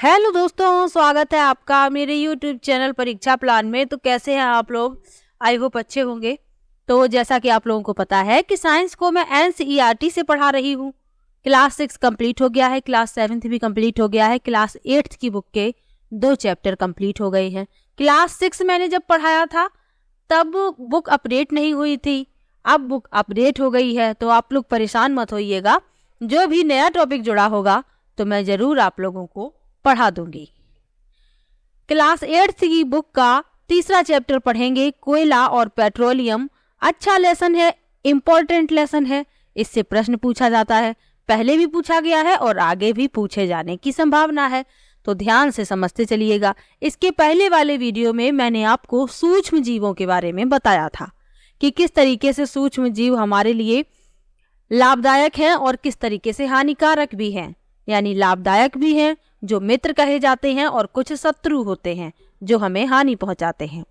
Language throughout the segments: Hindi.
हेलो दोस्तों, स्वागत है आपका मेरे YouTube चैनल परीक्षा प्लान में। तो कैसे हैं आप लोग? आई होप अच्छे होंगे। तो जैसा कि आप लोगों को पता है कि साइंस को मैं NCERT से पढ़ा रही हूँ। क्लास 6 कंप्लीट हो गया है, क्लास 7 भी कंप्लीट हो गया है, क्लास 8 की बुक के 2 चैप्टर कंप्लीट हो गए हैं। क्लास 6 मैंने जब पढ़ाया था तब बुक अपडेट नहीं हुई थी, अब बुक अपडेट हो गई है। तो आप लोग परेशान मत होइएगा, जो भी नया टॉपिक जुड़ा होगा तो मैं जरूर आप लोगों को पढ़ा दूंगी। क्लास 8 की बुक का तीसरा चैप्टर पढ़ेंगे, कोयला और पेट्रोलियम। अच्छा लेसन है, इंपॉर्टेंट लेसन है, इससे प्रश्न पूछा जाता है, पहले भी पूछा गया है और आगे भी पूछे जाने की संभावना है। तो ध्यान से समझते चलिएगा। इसके पहले वाले वीडियो में मैंने आपको सूक्ष्म जीवों के बारे में बताया था कि किस तरीके से सूक्ष्म जीव हमारे लिए लाभदायक हैं और किस तरीके से हानिकारक भी हैं। यानी लाभदायक भी हैं जो मित्र कहे जाते हैं और कुछ शत्रु होते हैं जो हमें हानि पहुंचाते हैं।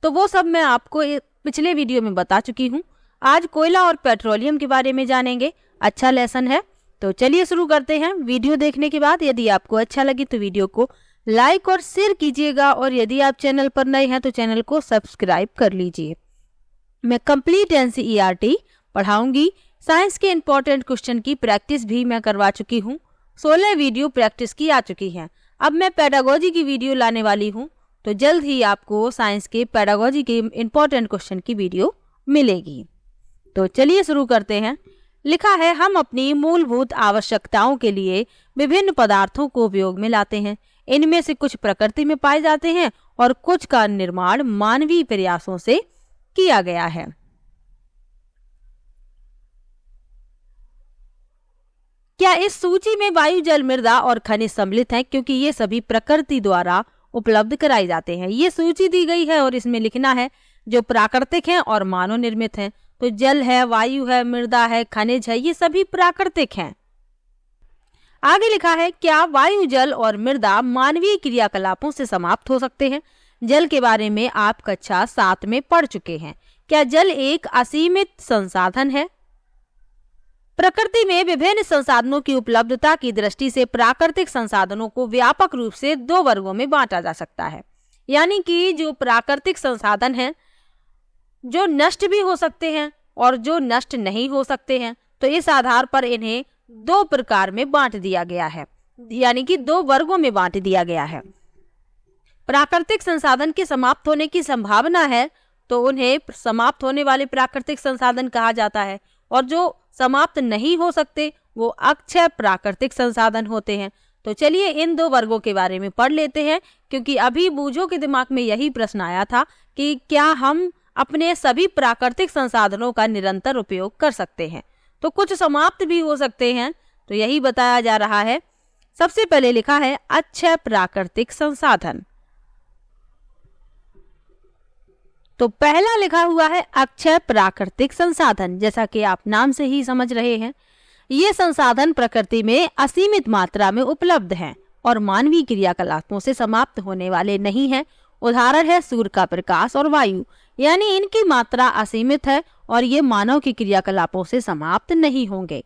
तो वो सब मैं आपको पिछले वीडियो में बता चुकी हूँ। आज कोयला और पेट्रोलियम के बारे में जानेंगे। अच्छा लेसन है, तो चलिए शुरू करते हैं। वीडियो देखने के बाद यदि आपको अच्छा लगे तो वीडियो को लाइक और शेयर कीजिएगा, और यदि आप चैनल पर नए हैं तो चैनल को सब्सक्राइब कर लीजिए। मैं कंप्लीट NCERT पढ़ाऊंगी। साइंस के इंपॉर्टेंट क्वेश्चन की प्रैक्टिस भी मैं करवा चुकी हूँ। 16 वीडियो प्रैक्टिस की आ चुकी हैं। अब मैं पेडागोजी की वीडियो लाने वाली हूँ, तो जल्द ही आपको साइंस के पेडागोजी के इंपॉर्टेंट क्वेश्चन की वीडियो मिलेगी। तो चलिए शुरू करते हैं। लिखा है, हम अपनी मूलभूत आवश्यकताओं के लिए विभिन्न पदार्थों को उपयोग में लाते हैं। इनमें से कुछ प्रकृति में पाए जाते हैं और कुछ का निर्माण मानवीय प्रयासों से किया गया है। क्या इस सूची में वायु, जल, मृदा और खनिज सम्मिलित हैं? क्योंकि ये सभी प्रकृति द्वारा उपलब्ध कराए जाते हैं। ये सूची दी गई है और इसमें लिखना है जो प्राकृतिक हैं और मानव निर्मित हैं। तो जल है, वायु है, मृदा है, खनिज है, ये सभी प्राकृतिक हैं। आगे लिखा है, क्या वायु, जल और मृदा मानवीय क्रियाकलापों से समाप्त हो सकते हैं? जल के बारे में आप कक्षा 7 में पढ़ चुके हैं। क्या जल एक असीमित संसाधन है? प्रकृति में विभिन्न संसाधनों की उपलब्धता की दृष्टि से प्राकृतिक संसाधनों को व्यापक रूप से 2 वर्गों में बांटा जा सकता है। यानी कि जो प्राकृतिक संसाधन हैं, जो नष्ट भी हो सकते हैं और जो नष्ट नहीं हो सकते हैं, तो इस आधार पर इन्हें 2 प्रकार में बांट दिया गया है, यानी कि 2 वर्गों में बांट दिया गया है। प्राकृतिक संसाधन के समाप्त होने की संभावना है तो उन्हें समाप्त होने वाले प्राकृतिक संसाधन कहा जाता है, और जो समाप्त नहीं हो सकते वो अक्षय प्राकृतिक संसाधन होते हैं। तो चलिए इन 2 वर्गों के बारे में पढ़ लेते हैं, क्योंकि अभी बूझों के दिमाग में यही प्रश्न आया था कि क्या हम अपने सभी प्राकृतिक संसाधनों का निरंतर उपयोग कर सकते हैं। तो कुछ समाप्त भी हो सकते हैं, तो यही बताया जा रहा है। सबसे पहले लिखा है अक्षय प्राकृतिक संसाधन। तो पहला लिखा हुआ है अक्षय प्राकृतिक संसाधन। जैसा कि आप नाम से ही समझ रहे हैं, ये संसाधन प्रकृति में असीमित मात्रा में उपलब्ध हैं और मानवीय क्रियाकलापों से समाप्त होने वाले नहीं हैं। उदाहरण है सूर्य का प्रकाश और वायु, यानी इनकी मात्रा असीमित है और ये मानव की क्रियाकलापों से समाप्त नहीं होंगे।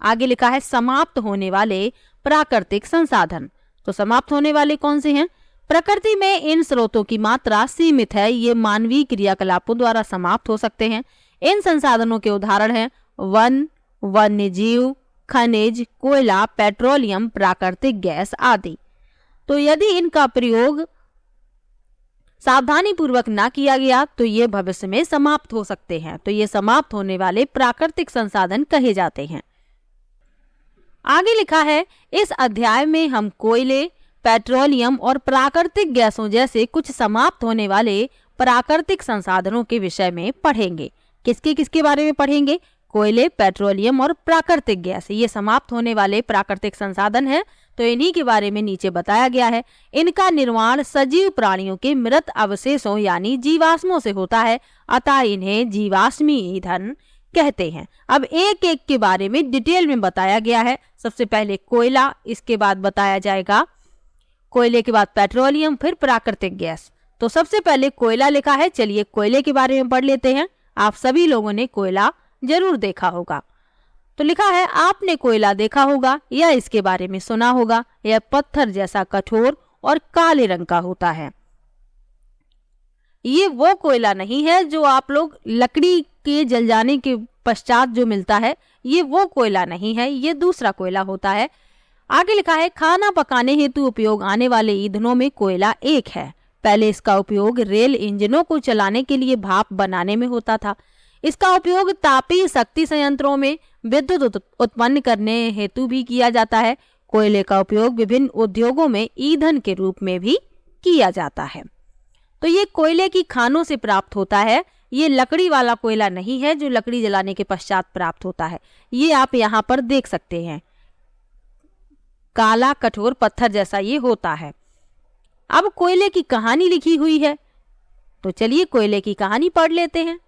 आगे लिखा है समाप्त होने वाले प्राकृतिक संसाधन। तो समाप्त होने वाले कौन से हैं? प्रकृति में इन स्रोतों की मात्रा सीमित है, ये मानवीय क्रियाकलापों द्वारा समाप्त हो सकते हैं। इन संसाधनों के उदाहरण हैं वन, वन्य जीव, खनिज, कोयला, पेट्रोलियम, प्राकृतिक गैस आदि। तो यदि इनका प्रयोग सावधानी पूर्वक ना किया गया तो ये भविष्य में समाप्त हो सकते हैं। तो ये समाप्त होने वाले प्राकृतिक संसाधन कहे जाते हैं। आगे लिखा है, इस अध्याय में हम कोयले, पेट्रोलियम और प्राकृतिक गैसों जैसे कुछ समाप्त होने वाले प्राकृतिक संसाधनों के विषय में पढ़ेंगे। किसके बारे में पढ़ेंगे? कोयले, पेट्रोलियम और प्राकृतिक गैस, ये समाप्त होने वाले प्राकृतिक संसाधन हैं। तो इन्हीं के बारे में नीचे बताया गया है। इनका निर्माण सजीव प्राणियों के मृत अवशेषों यानी जीवाश्मों से होता है, अतः इन्हें जीवाश्मी ईंधन कहते हैं। अब एक एक के बारे में डिटेल में बताया गया है। सबसे पहले कोयला, इसके बाद बताया जाएगा कोयले के बाद पेट्रोलियम, फिर प्राकृतिक गैस। तो सबसे पहले कोयला लिखा है। चलिए कोयले के बारे में पढ़ लेते हैं। आप सभी लोगों ने कोयला जरूर देखा होगा। तो लिखा है आपने कोयला देखा होगा या इसके बारे में सुना होगा। यह पत्थर जैसा कठोर और काले रंग का होता है। ये वो कोयला नहीं है जो आप लोग लकड़ी के जल जाने के पश्चात जो मिलता है, ये वो कोयला नहीं है, ये दूसरा कोयला होता है। आगे लिखा है खाना पकाने हेतु उपयोग आने वाले ईंधनों में कोयला एक है। पहले इसका उपयोग रेल इंजनों को चलाने के लिए भाप बनाने में होता था। इसका उपयोग तापीय शक्ति संयंत्रों में विद्युत उत्पन्न करने हेतु भी किया जाता है। कोयले का उपयोग विभिन्न उद्योगों में ईंधन के रूप में भी किया जाता है। तो ये कोयले की खानों से प्राप्त होता है। ये लकड़ी वाला कोयला नहीं है जो लकड़ी जलाने के पश्चात प्राप्त होता है। ये आप यहाँ पर देख सकते हैं, काला कठोर पत्थर जैसा ये होता है। अब कोयले की कहानी लिखी हुई है, तो चलिए कोयले की कहानी पढ़ लेते हैं।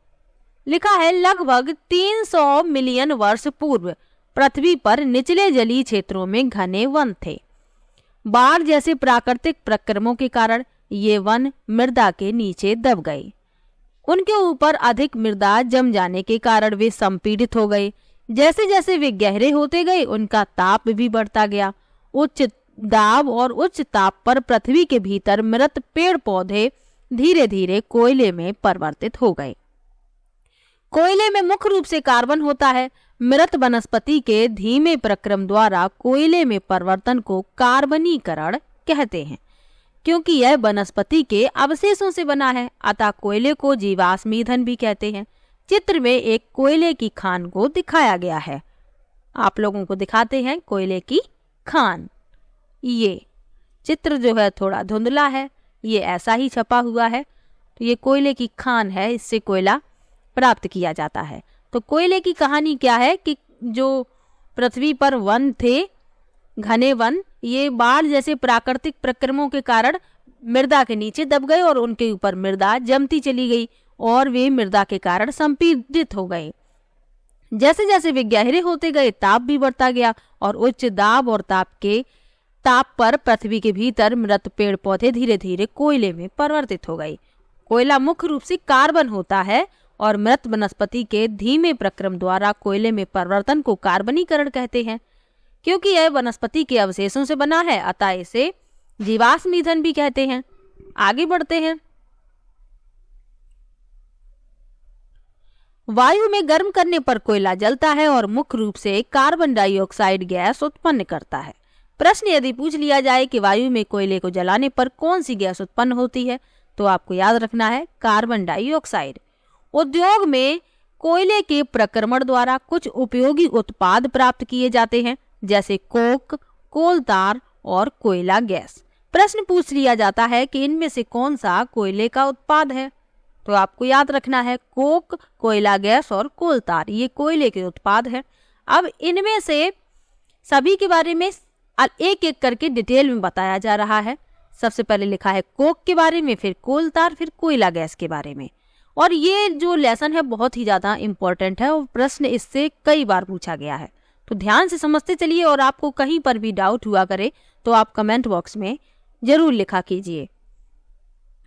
लिखा है लगभग 300 मिलियन वर्ष पूर्व पृथ्वी पर निचले जलीय क्षेत्रों में घने वन थे। बाढ़ जैसे प्राकृतिक प्रक्रमों के कारण ये वन मृदा के नीचे दब गए। उनके ऊपर अधिक मृदा जम जाने के कारण वे संपीड़ित हो गए। जैसे जैसे वे गहरे होते गए उनका ताप भी बढ़ता गया। उच्च दाब और उच्च ताप पर पृथ्वी के भीतर मृत पेड़ पौधे धीरे धीरे कोयले में परिवर्तित हो गए। कोयले में मुख्य रूप से कार्बन होता है। मृत वनस्पति के धीमे प्रक्रम द्वारा कोयले में परिवर्तन को कार्बनीकरण कहते हैं। क्योंकि यह वनस्पति के अवशेषों से बना है, अतः कोयले को जीवाश्म ईंधन भी कहते हैं। चित्र में एक कोयले की खान को दिखाया गया है। आप लोगों को दिखाते हैं कोयले की खान। ये चित्र जो है थोड़ा धुंधला है, ये ऐसा ही छपा हुआ है। तो ये कोयले की खान है, इससे कोयला प्राप्त किया जाता है। तो कोयले की कहानी क्या है कि जो पृथ्वी पर वन थे, घने वन, ये बाढ़ जैसे प्राकृतिक प्रक्रमों के कारण मृदा के नीचे दब गए और उनके ऊपर मृदा जमती चली गई और वे मृदा के कारण संपीड़ित हो गए। जैसे जैसे वे गहरे होते गए ताप भी बढ़ता गया और उच्च दाब और ताप पर पृथ्वी के भीतर मृत पेड़ पौधे धीरे धीरे कोयले में परिवर्तित हो गए। कोयला मुख्य रूप से कार्बन होता है और मृत वनस्पति के धीमे प्रक्रम द्वारा कोयले में परिवर्तन को कार्बनीकरण कहते हैं। क्योंकि यह वनस्पति के अवशेषों से बना है, अतः इसे जीवाश्म ईंधन भी कहते हैं। आगे बढ़ते हैं। वायु में गर्म करने पर कोयला जलता है और मुख्य रूप से कार्बन डाइऑक्साइड गैस उत्पन्न करता है। प्रश्न यदि पूछ लिया जाए कि वायु में कोयले को जलाने पर कौन सी गैस उत्पन्न होती है, तो आपको याद रखना है कार्बन डाइऑक्साइड। उद्योग में कोयले के प्रक्रमण द्वारा कुछ उपयोगी उत्पाद प्राप्त किए जाते हैं, जैसे कोक, कोल तार और कोयला गैस। प्रश्न पूछ लिया जाता है कि इनमें से कौन सा कोयले का उत्पाद है, तो आपको याद रखना है कोक, कोयला गैस और कोल तार, ये कोयले के उत्पाद हैं। अब इनमें से सभी के बारे में एक एक करके डिटेल में बताया जा रहा है। सबसे पहले लिखा है कोक के बारे में, फिर कोल तार, फिर कोयला गैस के बारे में। और ये जो लेसन है बहुत ही ज्यादा इम्पोर्टेंट है और प्रश्न इससे कई बार पूछा गया है, तो ध्यान से समझते चलिए। और आपको कहीं पर भी डाउट हुआ करे तो आप कमेंट बॉक्स में जरूर लिखा कीजिए।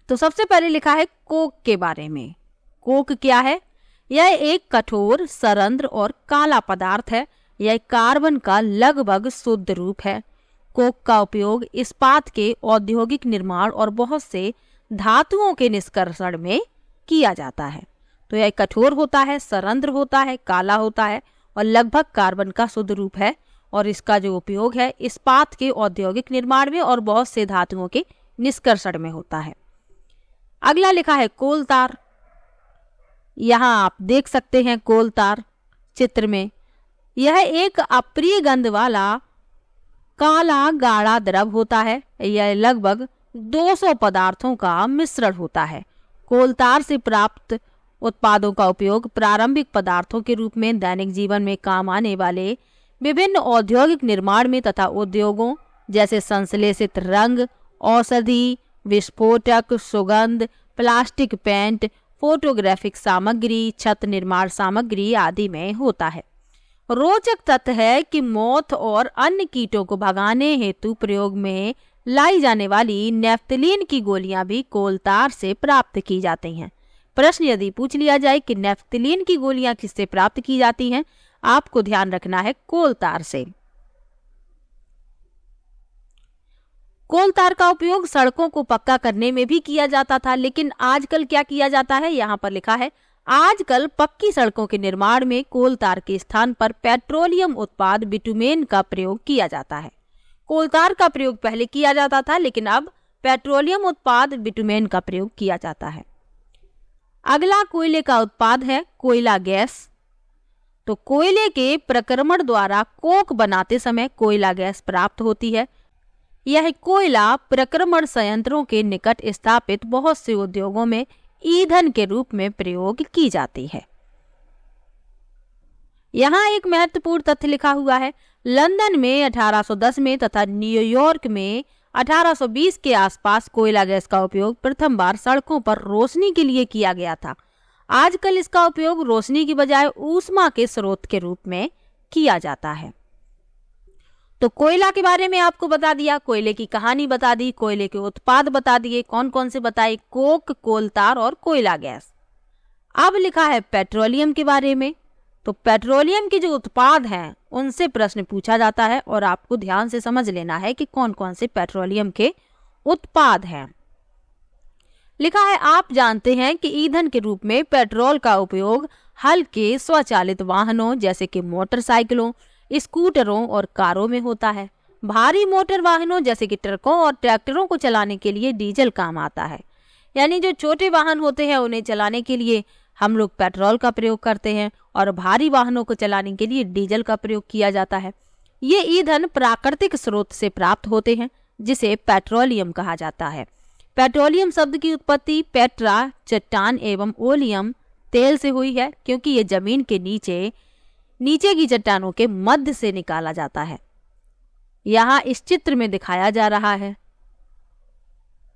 तो सबसे पहले लिखा है कोक के बारे में। कोक क्या है? यह एक कठोर, सरंध्र और काला पदार्थ है। यह कार्बन का लगभग शुद्ध रूप है। कोक का उपयोग इस्पात के औद्योगिक निर्माण और बहुत से धातुओं के निष्कर्षण में किया जाता है। तो यह कठोर होता है, सरंध्र होता है, काला होता है और लगभग कार्बन का शुद्ध रूप है। और इसका जो उपयोग है इस्पात के औद्योगिक निर्माण में और बहुत से धातुओं के निष्कर्षण में होता है। अगला लिखा है कोल तार। यहाँ आप देख सकते हैं कोल तार चित्र में। यह एक अप्रिय गंध वाला काला गाढ़ा द्रव होता है। यह लगभग 200 पदार्थों का मिश्रण होता है। कोल तार से प्राप्त उत्पादों का उपयोग प्रारंभिक पदार्थों के रूप में दैनिक जीवन में काम आने वाले विभिन्न औद्योगिक निर्माण में तथा उद्योगों जैसे संश्लेषित रंग, औषधि, विस्फोटक, सुगंध, प्लास्टिक पेंट, फोटोग्राफिक सामग्री, छत निर्माण सामग्री आदि में होता है। रोचक तथ्य है कि मोथ और अन्य कीटों को भगाने हेतु प्रयोग में लाई जाने वाली नेफ्थलीन की गोलियां भी कोल तार से प्राप्त की जाती हैं। प्रश्न यदि पूछ लिया जाए कि नेफ्थलीन की गोलियां किससे प्राप्त की जाती हैं, आपको ध्यान रखना है कोल तार से। कोल तार का उपयोग सड़कों को पक्का करने में भी किया जाता था, लेकिन आजकल क्या किया जाता है, यहाँ पर लिखा है आजकल पक्की सड़कों के निर्माण में कोल तार के स्थान पर पेट्रोलियम उत्पाद बिटुमेन का प्रयोग किया जाता है। कोल तार का प्रयोग पहले किया जाता था, लेकिन अब पेट्रोलियम उत्पाद बिटुमेन का प्रयोग किया जाता है। अगला कोयले का उत्पाद है कोयला गैस। तो कोयले के प्रक्रमण द्वारा कोक बनाते समय कोयला गैस प्राप्त होती है। यह कोयला प्रक्रमण संयंत्रों के निकट स्थापित बहुत से उद्योगों में ईंधन के रूप में प्रयोग की जाती है। यहाँ एक महत्वपूर्ण तथ्य लिखा हुआ है, लंदन में 1810 में तथा न्यूयॉर्क में 1820 के आसपास कोयला गैस का उपयोग प्रथम बार सड़कों पर रोशनी के लिए किया गया था। आजकल इसका उपयोग रोशनी की बजाय ऊष्मा के स्रोत के रूप में किया जाता है। तो कोयला के बारे में आपको बता दिया, कोयले की कहानी बता दी, कोयले के उत्पाद बता दिए, कौन कौन से बताए, कोक, कोल तार और कोयला गैस। अब लिखा है पेट्रोलियम के बारे में। तो पेट्रोलियम के जो उत्पाद हैं उनसे प्रश्न पूछा जाता है और आपको ध्यान से समझ लेना है कि कौन कौन से पेट्रोलियम के उत्पाद हैं। लिखा है आप जानते हैं कि ईंधन के रूप में पेट्रोल का उपयोग हल्के स्वचालित वाहनों जैसे कि मोटरसाइकिलों, स्कूटरों और कारों में होता है। भारी मोटर वाहनों जैसे कि ट्रकों और ट्रैक्टरों को चलाने के लिए डीजल काम आता है। यानी जो छोटे वाहन होते हैं उन्हें चलाने के लिए हम लोग पेट्रोल का प्रयोग करते हैं और भारी वाहनों को चलाने के लिए डीजल का प्रयोग किया जाता है। ये ईंधन प्राकृतिक स्रोत से प्राप्त होते हैं जिसे पेट्रोलियम कहा जाता है। पेट्रोलियम शब्द की उत्पत्ति पेट्रा चट्टान एवं ओलियम तेल से हुई है, क्योंकि ये जमीन के नीचे की चट्टानों के मध्य से निकाला जाता है। यहाँ इस चित्र में दिखाया जा रहा है।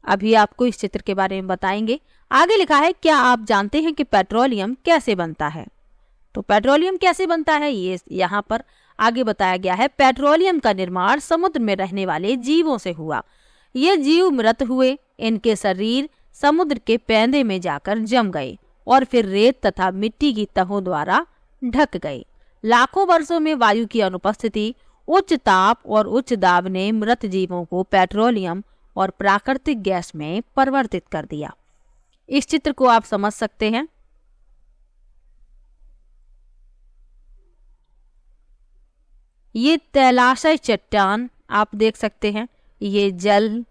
अभी आपको इस चित्र के बारे में बताएंगे। आगे लिखा है क्या आप जानते हैं कि पेट्रोलियम कैसे बनता है। तो पेट्रोलियम कैसे बनता है ये यहाँ पर आगे बताया गया है। पेट्रोलियम का निर्माण समुद्र में रहने वाले जीवों से हुआ। ये जीव मृत हुए, इनके शरीर समुद्र के पैंदे में जाकर जम गए और फिर रेत तथा मिट्टी की तहों द्वारा ढक गए। लाखों वर्षों में वायु की अनुपस्थिति, उच्च ताप और उच्च दाब ने मृत जीवों को पेट्रोलियम और प्राकृतिक गैस में परिवर्तित कर दिया। इस चित्र को आप समझ सकते हैं। ये तैलाशय चट्टान आप देख सकते हैं, ये जल,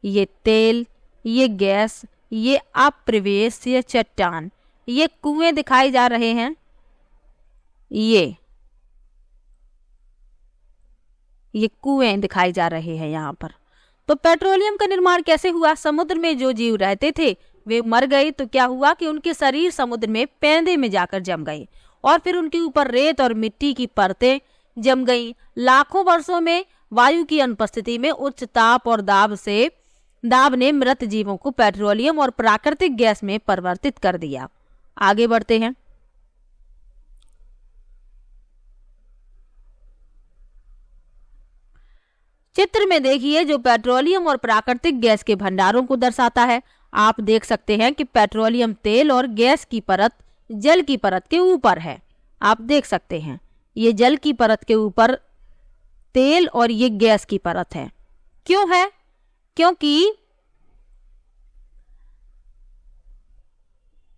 ये तेल, ये गैस, ये अप्रवेश, ये चट्टान, ये कुएं दिखाए जा रहे हैं। ये कुएं दिखाई जा रहे हैं यहाँ पर। तो पेट्रोलियम का निर्माण कैसे हुआ? समुद्र में जो जीव रहते थे वे मर गए, तो क्या हुआ कि उनके शरीर समुद्र में पैंदे में जाकर जम गए और फिर उनके ऊपर रेत और मिट्टी की परतें जम गई। लाखों वर्षों में वायु की अनुपस्थिति में उच्च ताप और दाब ने मृत जीवों को पेट्रोलियम और प्राकृतिक गैस में परिवर्तित कर दिया। आगे बढ़ते हैं। चित्र में देखिए जो पेट्रोलियम और प्राकृतिक गैस के भंडारों को दर्शाता है। आप देख सकते हैं कि पेट्रोलियम तेल और गैस की परत जल की परत के ऊपर है। आप देख सकते हैं ये जल की परत के ऊपर तेल और ये गैस की परत है। क्यों है? क्योंकि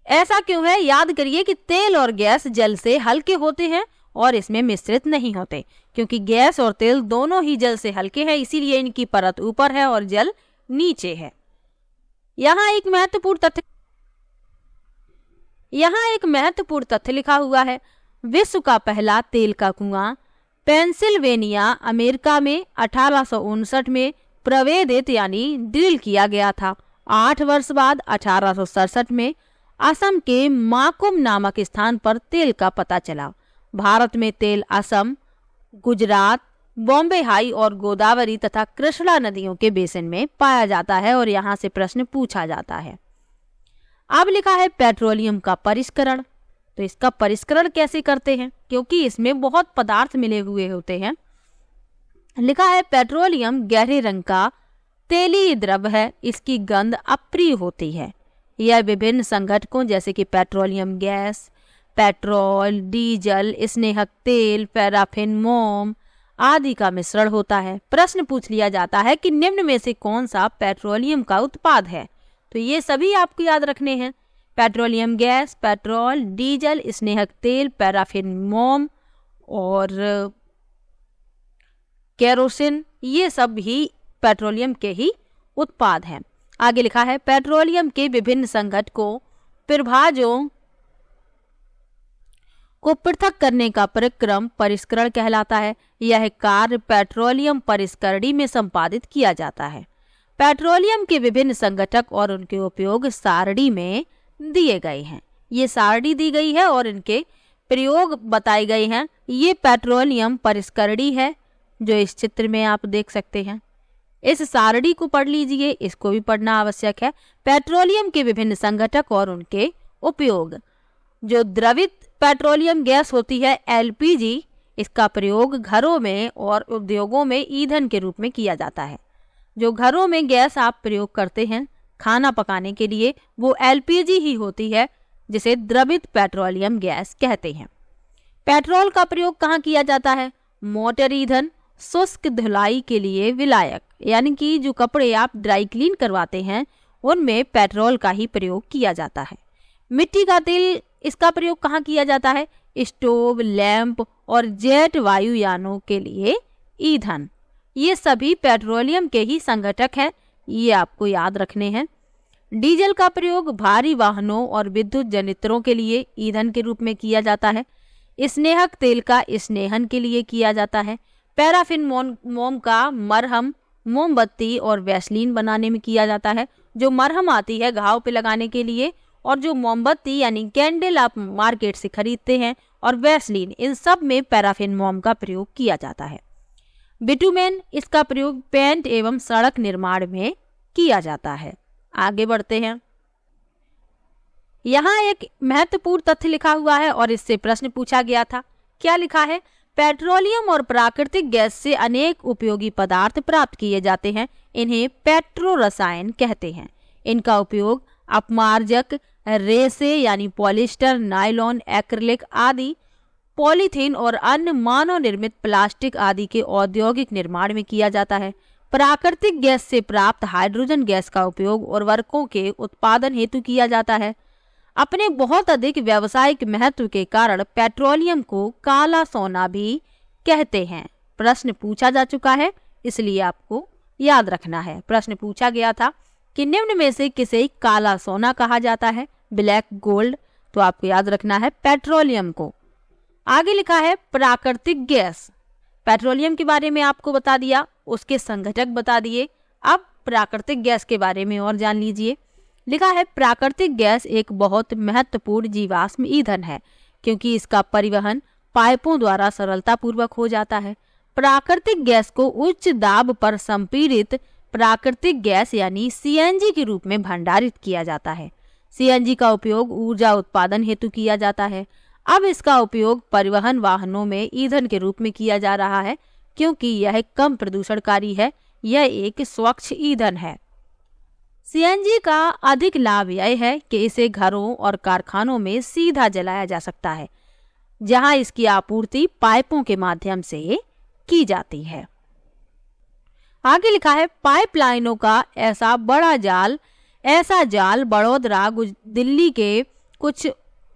ऐसा क्यों है? याद करिए कि तेल और गैस जल से हल्के होते हैं और इसमें मिश्रित नहीं होते, क्योंकि गैस और तेल दोनों ही जल से हल्के हैं, इसीलिए इनकी परत ऊपर है और जल नीचे है। यहाँ एक महत्वपूर्ण तथ्य लिखा हुआ है। विश्व का पहला तेल का कुआं पेंसिल्वेनिया अमेरिका में 1859 में प्रवेदित यानी ड्रिल किया गया था। 8 वर्ष बाद 1867 में असम के माकुम नामक स्थान पर तेल का पता चला। भारत में तेल असम, गुजरात, बॉम्बे हाई और गोदावरी तथा कृष्णा नदियों के बेसिन में पाया जाता है और यहाँ से प्रश्न पूछा जाता है। अब लिखा है पेट्रोलियम का परिष्करण। तो इसका परिष्करण कैसे करते हैं? क्योंकि इसमें बहुत पदार्थ मिले हुए होते हैं। लिखा है पेट्रोलियम गहरे रंग का तेलीय द्रव है, इसकी गंध अप्रिय होती है। यह विभिन्न संघटकों जैसे कि पेट्रोलियम गैस, पेट्रोल, डीजल, स्नेहक तेल, पैराफिन, मोम आदि का मिश्रण होता है। प्रश्न पूछ लिया जाता है कि निम्न में से कौन सा पेट्रोलियम का उत्पाद है। तो ये सभी आपको याद रखने हैं। पेट्रोलियम गैस, पेट्रोल, डीजल, स्नेहक तेल, पैराफिन, मोम और केरोसिन, ये सब भी पेट्रोलियम के ही उत्पाद हैं। आगे लिखा है पेट्रोलियम के विभिन्न संघटकों, प्रभाजों को पृथक करने का प्रक्रम परिष्करण कहलाता है। यह कार्य पेट्रोलियम परिष्करणी में संपादित किया जाता है। पेट्रोलियम के विभिन्न संघटक और उनके उपयोग सारणी में दिए गए हैं। ये सारणी दी गई है और इनके प्रयोग बताए गए हैं। ये पेट्रोलियम परिष्करणी है जो इस चित्र में आप देख सकते हैं। इस सारणी को पढ़ लीजिए, इसको भी पढ़ना आवश्यक है। पेट्रोलियम के विभिन्न संघटक और उनके उपयोग। जो द्रवित पेट्रोलियम गैस होती है एलपीजी, इसका प्रयोग घरों में और उद्योगों में ईंधन के रूप में किया जाता है। जो घरों में गैस आप प्रयोग करते हैं खाना पकाने के लिए, वो एलपीजी ही होती है, जिसे द्रवित पेट्रोलियम गैस कहते हैं। पेट्रोल का प्रयोग कहाँ किया जाता है? मोटर ईंधन, शुष्क धुलाई के लिए विलायक, यानी कि जो कपड़े आप ड्राई क्लीन करवाते हैं उनमें पेट्रोल का ही प्रयोग किया जाता है। मिट्टी का तेल, इसका प्रयोग कहाँ किया जाता है? स्टोव, लैंप और जेट वायुयानों के लिए ईंधन। ये सभी पेट्रोलियम के ही संघटक हैं, ये आपको याद रखने हैं। डीजल का प्रयोग भारी वाहनों और विद्युत जनरेटरों के लिए ईंधन के रूप में किया जाता है। स्नेहक तेल का स्नेहन के लिए किया जाता है। पैराफिन मोम का मरहम, मोमबत्ती और वैसलीन बनाने में किया जाता है। जो मरहम आती है घाव पे लगाने के लिए, और जो मोमबत्ती यानी कैंडल आप मार्केट से खरीदते हैं, और वैसलीन, इन सब में पैराफिन मोम का प्रयोग किया जाता है। बिटुमेन, इसका प्रयोग पेंट एवं सड़क निर्माण में किया जाता है। आगे बढ़ते हैं। यहाँ एक महत्वपूर्ण तथ्य लिखा हुआ है और इससे प्रश्न पूछा गया था। क्या लिखा है? पेट्रोलियम और प्राकृतिक गैस से अनेक उपयोगी पदार्थ प्राप्त किए जाते हैं। इन्हें पेट्रो रसायन कहते हैं। इनका उपयोग अपमार्जक, रेसे यानी पॉलिस्टर, नायलॉन, एक्रिलिक आदि, पॉलीथीन और अन्य मानव निर्मित प्लास्टिक आदि के औद्योगिक निर्माण में किया जाता है। प्राकृतिक गैस से प्राप्त हाइड्रोजन गैस का उपयोग उर्वरकों के उत्पादन हेतु किया जाता है। अपने बहुत अधिक व्यावसायिक महत्व के कारण पेट्रोलियम को काला सोना भी कहते हैं। प्रश्न पूछा जा चुका है, इसलिए आपको याद रखना है। प्रश्न पूछा गया था कि निम्न में से किसे काला सोना कहा जाता है? Black gold. तो आपको याद रखना है पेट्रोलियम को। आगे लिखा है प्राकृतिक गैस। पेट्रोलियम के बारे में आपको बता दिया, उसके संघटक बता दिए। अब प्राकृतिक गैस के बारे में और जान लीजिए। लिखा है प्राकृतिक गैस एक बहुत महत्वपूर्ण जीवाश्म ईंधन है, क्योंकि इसका परिवहन पाइपों द्वारा सरलता पूर्वक हो जाता है। प्राकृतिक गैस को उच्च दाब पर संपीड़ित प्राकृतिक गैस यानी सीएनजी के रूप में भंडारित किया जाता है। सीएनजी का उपयोग ऊर्जा उत्पादन हेतु किया जाता है। अब इसका उपयोग परिवहन वाहनों में ईंधन के रूप में किया जा रहा है, क्योंकि यह कम प्रदूषणकारी है। यह एक स्वच्छ ईंधन है। सीएनजी का अधिक लाभ यह है कि इसे घरों और कारखानों में सीधा जलाया जा सकता है, जहां इसकी आपूर्ति पाइपों के माध्यम से की जाती है। आगे लिखा है पाइपलाइनों का ऐसा जाल बड़ौदा, दिल्ली के कुछ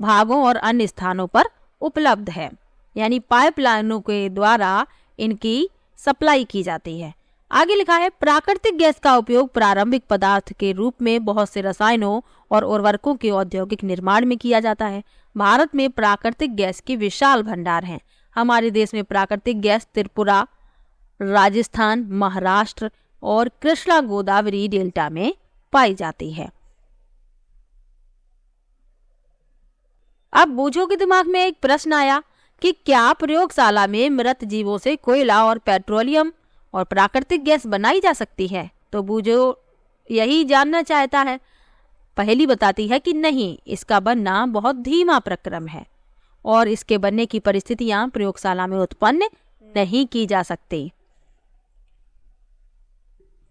भागों और अन्य स्थानों पर उपलब्ध है। यानी पाइपलाइनों के द्वारा इनकी सप्लाई की जाती है। आगे लिखा है प्राकृतिक गैस का उपयोग प्रारंभिक पदार्थ के रूप में बहुत से रसायनों और उर्वरकों के औद्योगिक निर्माण में किया जाता है। भारत में प्राकृतिक गैस के विशाल भंडार हैं। हमारे देश में प्राकृतिक गैस त्रिपुरा, राजस्थान, महाराष्ट्र और कृष्णा गोदावरी डेल्टा में पाई जाती है। अब बूझो के दिमाग में एक प्रश्न आया कि क्या प्रयोगशाला में मृत जीवों से कोयला और पेट्रोलियम और प्राकृतिक गैस बनाई जा सकती है? तो बूझो यही जानना चाहता है। पहेली बताती है कि नहीं, इसका बनना बहुत धीमा प्रक्रम है और इसके बनने की परिस्थितियां प्रयोगशाला में उत्पन्न नहीं की जा सकती।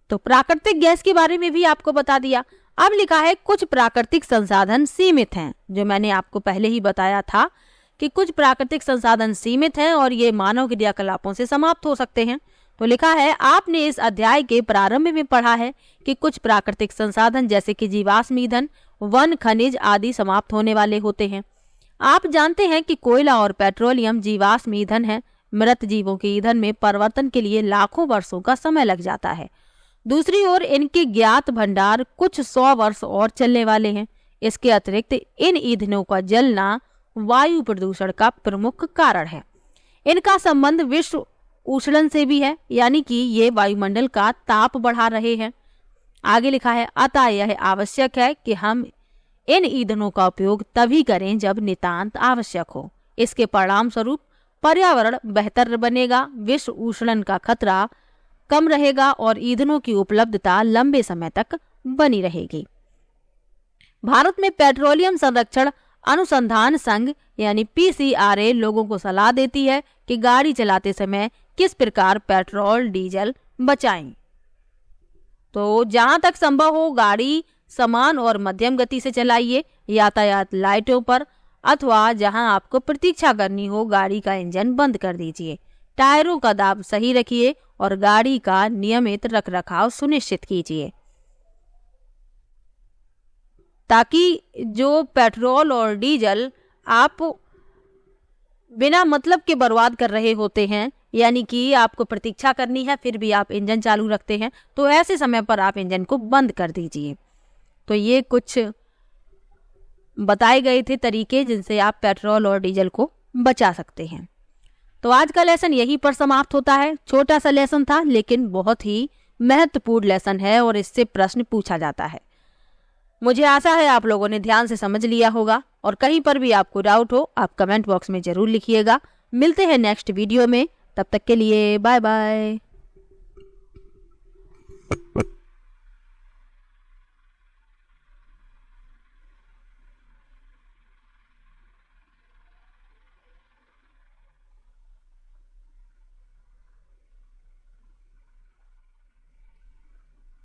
तो प्राकृतिक गैस के बारे में भी आपको बता दिया। अब लिखा है कुछ प्राकृतिक संसाधन सीमित हैं, जो मैंने आपको पहले ही बताया था कि कुछ प्राकृतिक संसाधन सीमित हैं और ये मानव क्रियाकलापों से समाप्त हो सकते हैं। तो लिखा है आपने इस अध्याय के प्रारंभ में पढ़ा है कि कुछ प्राकृतिक संसाधन जैसे कि जीवाश्म ईंधन, वन, खनिज आदि समाप्त होने वाले होते हैं। आप जानते हैं कि कोयला और पेट्रोलियम जीवाश्म ईंधन है। मृत जीवों के ईंधन में परिवर्तन के लिए लाखों वर्षों का समय लग जाता है। दूसरी ओर इनके ज्ञात भंडार कुछ 100 वर्ष और चलने वाले हैं। इसके अतिरिक्त इन ईंधनों का जलना वायु प्रदूषण का प्रमुख कारण है। इनका संबंध विश्व उष्णन से भी है, यानी कि ये वायुमंडल का ताप बढ़ा रहे हैं। आगे लिखा है अतः यह आवश्यक है कि हम इन ईंधनों का उपयोग तभी करें जब नितांत आवश्यक हो। इसके परिणाम स्वरूप पर्यावरण बेहतर बनेगा, विश्व उष्णन का खतरा कम रहेगा और ईंधनों की उपलब्धता लंबे समय तक बनी रहेगी। भारत में पेट्रोलियम संरक्षण अनुसंधान संघ यानी PCRA लोगों को सलाह देती है कि गाड़ी चलाते समय किस प्रकार पेट्रोल डीजल बचाएं। तो जहां तक संभव हो गाड़ी समान और मध्यम गति से चलाइए। यातायात लाइटों पर अथवा जहां आपको प्रतीक्षा करनी हो गाड़ी का इंजन बंद कर दीजिए। टायरों का दाब सही रखिए और गाड़ी का नियमित रखरखाव सुनिश्चित कीजिए, ताकि जो पेट्रोल और डीजल आप बिना मतलब के बर्बाद कर रहे होते हैं, यानी कि आपको प्रतीक्षा करनी है फिर भी आप इंजन चालू रखते हैं, तो ऐसे समय पर आप इंजन को बंद कर दीजिए। तो ये कुछ बताए गए थे तरीके जिनसे आप पेट्रोल और डीजल को बचा सकते हैं। तो आज का लेसन यहीं पर समाप्त होता है। छोटा सा लेसन था लेकिन बहुत ही महत्वपूर्ण लेसन है और इससे प्रश्न पूछा जाता है। मुझे आशा है आप लोगों ने ध्यान से समझ लिया होगा और कहीं पर भी आपको डाउट हो आप कमेंट बॉक्स में जरूर लिखिएगा। मिलते हैं नेक्स्ट वीडियो में, तब तक के लिए बाय बाय।